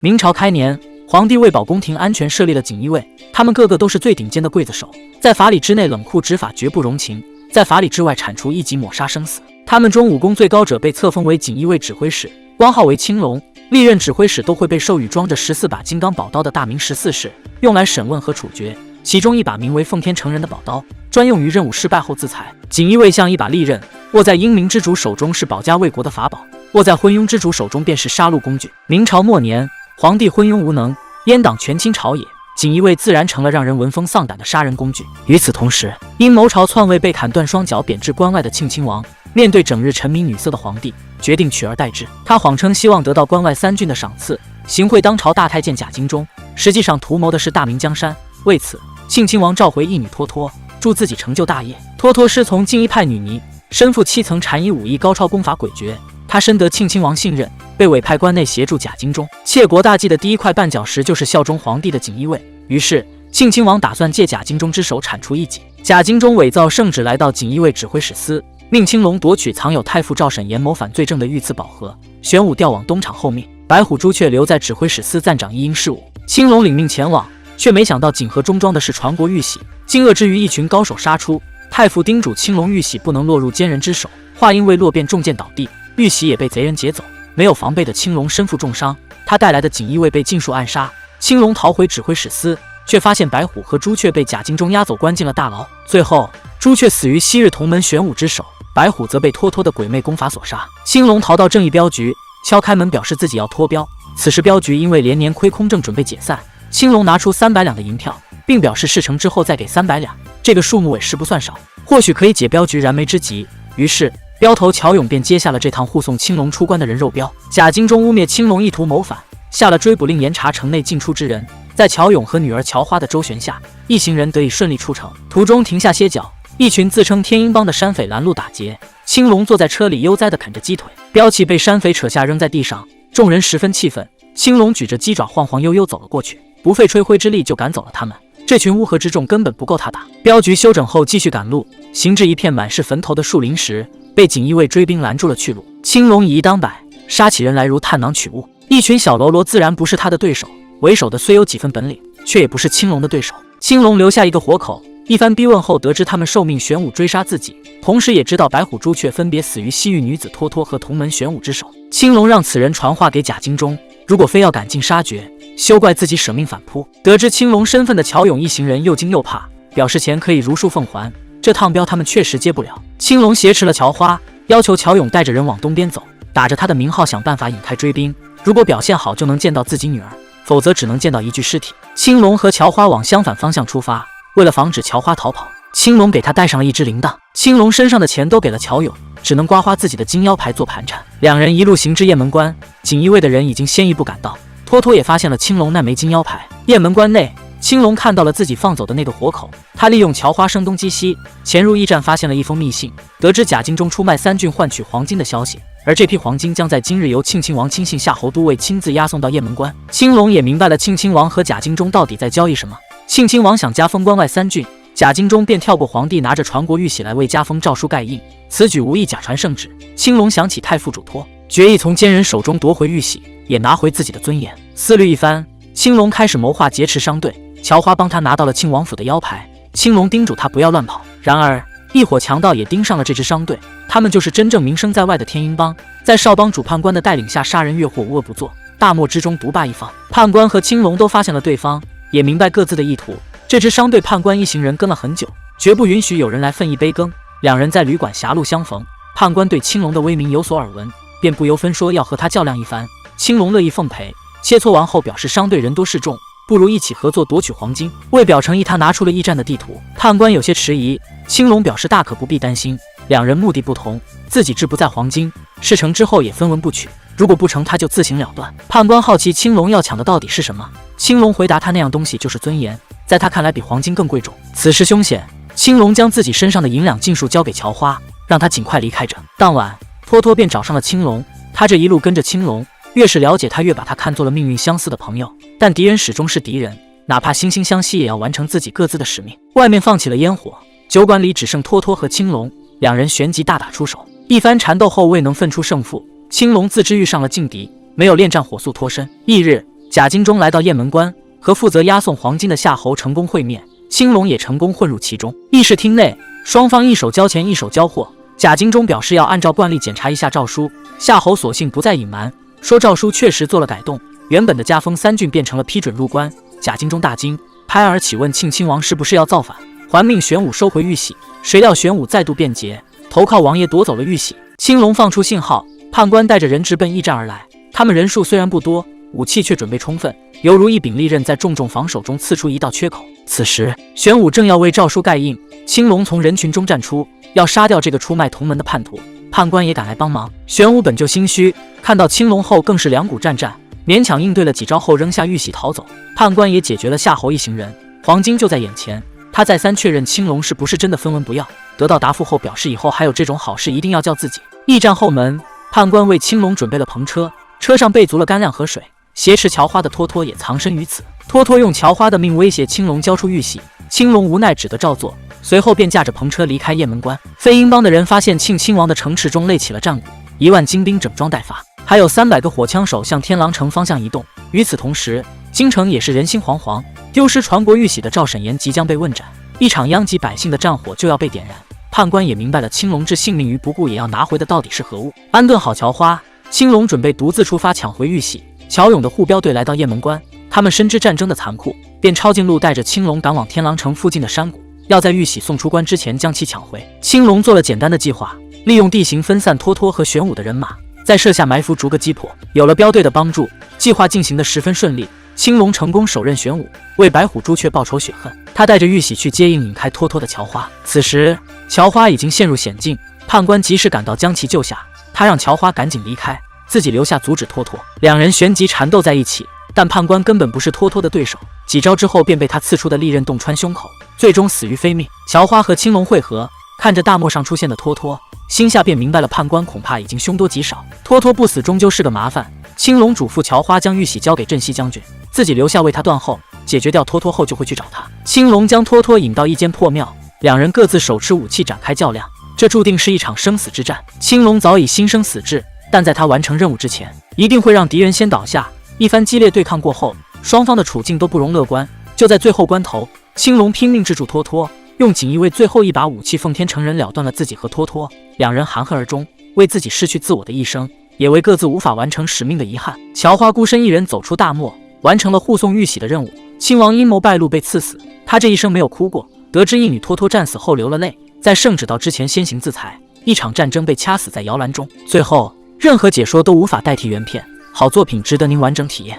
明朝开年，皇帝为保宫廷安全设立了锦衣卫，他们个个都是最顶尖的刽子手，在法理之内冷酷执法，绝不容情；在法理之外铲除异己，抹杀生死。他们中武功最高者被册封为锦衣卫指挥使，官号为青龙。历任指挥使都会被授予装着14把金刚宝刀的大明14式，用来审问和处决。其中一把名为奉天承人的宝刀，专用于任务失败后自裁。锦衣卫像一把利刃，握在英明之主手中是保家卫国的法宝，握在昏庸之主手中便是杀戮工具。明朝末年，皇帝昏庸无能，阉党权倾朝野，锦衣卫自然成了让人闻风丧胆的杀人工具。与此同时，因谋朝篡位被砍断双脚贬至关外的庆亲王，面对整日沉迷女色的皇帝，决定取而代之。他谎称希望得到关外3郡的赏赐，行贿当朝大太监贾京中，实际上图谋的是大明江山。为此，庆亲王召回义女脱脱，助自己成就大业。脱脱师从净一派女尼，身负7层禅衣，武艺高超，功法诡谲。他深得庆亲王信任，被委派关内协助贾京中。窃国大计的第一块绊脚石就是效忠皇帝的锦衣卫。于是，庆亲王打算借贾京中之手铲除异己。贾京中伪造圣旨来到锦衣卫指挥使司，命青龙夺取藏有太傅赵审言谋反罪证的御赐宝盒，玄武调往东厂候命，白虎朱雀留在指挥使司暂掌一应事务。青龙领命前往，却没想到锦盒中装的是传国玉玺。惊愕之余，一群高手杀出，太傅叮嘱青龙玉玺不能落入奸人之手，话音未落便中箭倒地，玉玺也被贼人劫走。没有防备的青龙身负重伤，他带来的锦衣卫被尽数暗杀。青龙逃回指挥使司，却发现白虎和朱雀被贾京中押走，关进了大牢。最后，朱雀死于昔日同门玄武之手，白虎则被脱脱的鬼魅功法所杀。青龙逃到正义镖局，敲开门表示自己要脱镖。此时镖局因为连年亏空，正准备解散。青龙拿出300两的银票，并表示事成之后再给300两，这个数目委实不算少，或许可以解镖局燃眉之急。于是镖头乔勇便接下了这趟护送青龙出关的人肉镖。贾京中污蔑青龙意图谋反，下了追捕令，严查城内进出之人。在乔勇和女儿乔花的周旋下，一行人得以顺利出城。途中停下歇脚，一群自称天鹰帮的山匪拦路打劫。青龙坐在车里悠哉地啃着鸡腿，镖器被山匪扯下扔在地上，众人十分气愤。青龙举着鸡爪晃晃悠悠走了过去，不费吹灰之力就赶走了他们。这群乌合之众根本不够他打。镖局休整后继续赶路，行至一片满是坟头的树林时，被锦衣卫追兵拦住了去路。青龙以一当百，杀起人来如探囊取物。一群小喽啰自然不是他的对手，为首的虽有几分本领，却也不是青龙的对手。青龙留下一个活口，一番逼问后得知他们受命玄武追杀自己，同时也知道白虎朱雀分别死于西域女子脱脱和同门玄武之手。青龙让此人传话给贾京中，如果非要赶尽杀绝，休怪自己舍命反扑。得知青龙身份的乔勇一行人又惊又怕，表示钱可以如数奉还，这趟镖他们确实接不了。青龙挟持了乔花，要求乔勇带着人往东边走，打着他的名号想办法引开追兵，如果表现好就能见到自己女儿，否则只能见到一具尸体。青龙和乔花往相反方向出发，为了防止乔花逃跑，青龙给他带上了一只铃铛。青龙身上的钱都给了乔勇，只能刮花自己的金腰牌做盘缠。两人一路行至雁门关，锦衣卫的人已经先一步赶到，脱脱也发现了青龙那枚金腰牌。雁门关内，青龙看到了自己放走的那个活口，他利用乔花声东击西，潜入驿站发现了一封密信，得知贾京中出卖3郡换取黄金的消息，而这批黄金将在今日由庆亲王亲信夏侯都尉亲自押送到雁门关。青龙也明白了庆亲王和贾京中到底在交易什么。庆亲王想加封关外3郡，贾京中便跳过皇帝，拿着传国玉玺来为加封诏书盖印，此举无意假传圣旨。青龙想起太傅主托，决意从奸人手中夺回玉玺，也拿回自己的尊严。思虑一番，青龙开始谋划劫持商队。乔花帮他拿到了庆王府的腰牌，青龙叮嘱他不要乱跑。然而一伙强盗也盯上了这支商队，他们就是真正名声在外的天鹰帮，在少帮主判官的带领下杀人越货，无恶不作，大漠之中独霸一方。判官和青龙都发现了对方，也明白各自的意图。这支商队判官一行人跟了很久，绝不允许有人来分一杯羹。两人在旅馆狭路相逢，判官对青龙的威名有所耳闻，便不由分说要和他较量一番。青龙乐意奉陪，切磋完后表示商队人多势众，不如一起合作夺取黄金。为表诚意，他拿出了驿站的地图。判官有些迟疑，青龙表示大可不必担心，两人目的不同，自己志不在黄金，事成之后也分文不取，如果不成他就自行了断。判官好奇青龙要抢的到底是什么，青龙回答他那样东西就是尊严，在他看来比黄金更贵重。此事凶险，青龙将自己身上的银两尽数交给乔花，让他尽快离开这。当晚脱脱便找上了青龙，他这一路跟着青龙，越是了解他越把他看作了命运相似的朋友，但敌人始终是敌人，哪怕惺惺相惜也要完成自己各自的使命。外面放起了烟火，酒馆里只剩脱脱和青龙，两人旋即大打出手。一番缠斗后未能分出胜负，青龙自知遇上了劲敌，没有恋战火速脱身。翌日贾金忠来到雁门关，和负责押送黄金的夏侯成功会面，青龙也成功混入其中。议事厅内，双方一手交钱一手交货。贾金忠表示要按照惯例检查一下诏书，夏侯索性不再隐瞒，说诏书确实做了改动，原本的加封3郡变成了批准入关。贾金忠大惊，拍耳起问庆亲王是不是要造反，还命玄武收回玉玺。谁料玄武再度辩解，投靠王爷夺走了玉玺。青龙放出信号，判官带着人直奔驿站而来。他们人数虽然不多，武器却准备充分，犹如一柄利刃在重重防守中刺出一道缺口。此时玄武正要为诏书盖印，青龙从人群中站出，要杀掉这个出卖同门的叛徒。判官也赶来帮忙。玄武本就心虚，看到青龙后更是两股战战，勉强应对了几招后扔下玉玺逃走。判官也解决了夏侯一行人，黄金就在眼前。他再三确认青龙是不是真的分文不要，得到答复后表示以后还有这种好事一定要叫自己。驿站后门，判官为青龙准备了篷车，车上备足了干粮和水。挟持乔花的托托也藏身于此。托托用乔花的命威胁青龙交出玉玺，青龙无奈只得照做，随后便驾着篷车离开雁门关。飞鹰帮的人发现庆亲王的城池中垒起了战鼓，1万精兵整装待发，还有300个火枪手向天狼城方向移动。与此同时，京城也是人心惶惶，丢失传国玉玺的赵沈言即将被问斩，一场殃及百姓的战火就要被点燃。判官也明白了青龙置性命于不顾也要拿回的到底是何物。安顿好乔花，青龙准备独自出发抢回玉玺。乔勇的护标队来到雁门关，他们深知战争的残酷，便抄近路带着青龙赶往天狼城附近的山谷，要在玉玺送出关之前将其抢回。青龙做了简单的计划，利用地形分散托托和玄武的人马，再设下埋伏逐个击破。有了标队的帮助，计划进行得十分顺利。青龙成功手刃玄武，为白虎朱雀报仇雪恨。他带着玉玺去接应引开托托的乔花。此时乔花已经陷入险境，判官及时赶到将其救下。他让乔花赶紧离开，自己留下阻止托托。两人旋即缠斗在一起，但判官根本不是托托的对手，几招之后便被他刺出的利刃洞穿胸口，最终死于非命。乔花和青龙会合，看着大漠上出现的托托，心下便明白了判官恐怕已经凶多吉少，托托不死终究是个麻烦。青龙嘱咐乔花将玉玺交给镇西将军，自己留下为他断后，解决掉托托后就会去找他。青龙将托托引到一间破庙，两人各自手持武器展开较量，这注定是一场生死之战。青龙早已心生死志，但在他完成任务之前，一定会让敌人先倒下。一番激烈对抗过后，双方的处境都不容乐观。就在最后关头，青龙拼命制住托托，用锦衣卫最后一把武器奉天承人了断了自己和托托。两人含恨而终，为自己失去自我的一生，也为各自无法完成使命的遗憾。乔花孤身一人走出大漠，完成了护送玉玺的任务。亲王阴谋败露被赐死，他这一生没有哭过。得知一女托托战死后流了泪，在圣旨到之前先行自裁，一场战争被掐死在摇篮中。最后任何解说都无法代替原片，好作品值得您完整体验。